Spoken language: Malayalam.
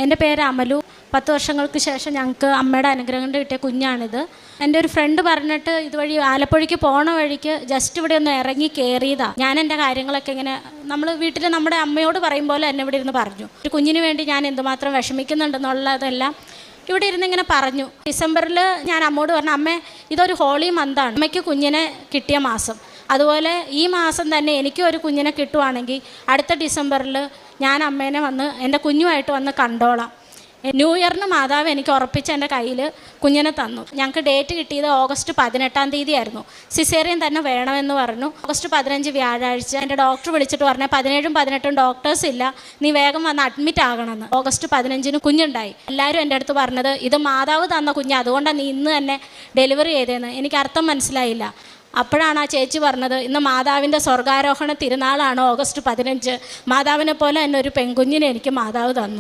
എൻ്റെ പേര് അമലു. 10 വർഷങ്ങൾക്ക് ശേഷം ഞങ്ങൾക്ക് അമ്മയുടെ അനുഗ്രഹം കൊണ്ട് കിട്ടിയ കുഞ്ഞാണിത്. എൻ്റെ ഒരു ഫ്രണ്ട് പറഞ്ഞിട്ട് ഇതുവഴി ആലപ്പുഴയ്ക്ക് പോണ വഴിക്ക് ജസ്റ്റ് ഇവിടെ ഒന്ന് ഇറങ്ങി കയറിയതാണ്. ഞാൻ എൻ്റെ കാര്യങ്ങളൊക്കെ ഇങ്ങനെ നമ്മൾ വീട്ടിൽ നമ്മുടെ അമ്മയോട് പറയും പോലെ എന്നെ ഇവിടെ ഇരുന്ന് പറഞ്ഞു. ഒരു കുഞ്ഞിന് വേണ്ടി ഞാൻ എന്തുമാത്രം വിഷമിക്കുന്നുണ്ടെന്നുള്ളതെല്ലാം ഇവിടെ ഇരുന്ന് ഇങ്ങനെ പറഞ്ഞു. ഡിസംബറിൽ ഞാൻ അമ്മോട് പറഞ്ഞു, അമ്മേ ഇതൊരു ഹോളി മന്താണ്, അമ്മയ്ക്ക് കുഞ്ഞിനെ കിട്ടിയ മാസം. അതുപോലെ ഈ മാസം തന്നെ എനിക്കും ഒരു കുഞ്ഞിനെ കിട്ടുവാണെങ്കിൽ അടുത്ത ഡിസംബറിൽ ഞാൻ അമ്മേനെ വന്ന് എൻ്റെ കുഞ്ഞുമായിട്ട് വന്ന് കണ്ടോളാം. ന്യൂ ഇയറിന് മാതാവ് എനിക്ക് ഉറപ്പിച്ച് എൻ്റെ കയ്യിൽ കുഞ്ഞിനെ തന്നു. ഞങ്ങൾക്ക് ഡേറ്റ് കിട്ടിയത് ഓഗസ്റ്റ് 18-ാം തീയതി ആയിരുന്നു. സിസേറിയൻ തന്നെ വേണമെന്ന് പറഞ്ഞു. ഓഗസ്റ്റ് 15 വ്യാഴാഴ്ച എൻ്റെ ഡോക്ടർ വിളിച്ചിട്ട് പറഞ്ഞു, 17ഉം 18ഉം ഡോക്ടേഴ്സ് ഇല്ല, നീ വേഗം വന്ന് അഡ്മിറ്റ് ആകണമെന്ന്. ഓഗസ്റ്റ് 15-ന് കുഞ്ഞുണ്ടായി. എല്ലാവരും എൻ്റെ അടുത്ത് പറഞ്ഞത് ഇത് മാതാവ് തന്ന കുഞ്ഞ്, അതുകൊണ്ടാണ് നീ ഇന്ന് തന്നെ ഡെലിവറി ചെയ്തതെന്ന്. എനിക്ക് അർത്ഥം മനസ്സിലായില്ല. അപ്പോഴാണ് ആ ചേച്ചി പറഞ്ഞത്, ഇന്ന് മാതാവിൻ്റെ സ്വർഗാരോഹണ തിരുനാളാണ്, ഓഗസ്റ്റ് 15. മാതാവിനെ പോലെ തന്നെ ഒരു പെൺകുഞ്ഞിനെ എനിക്ക് മാതാവ് തന്നു.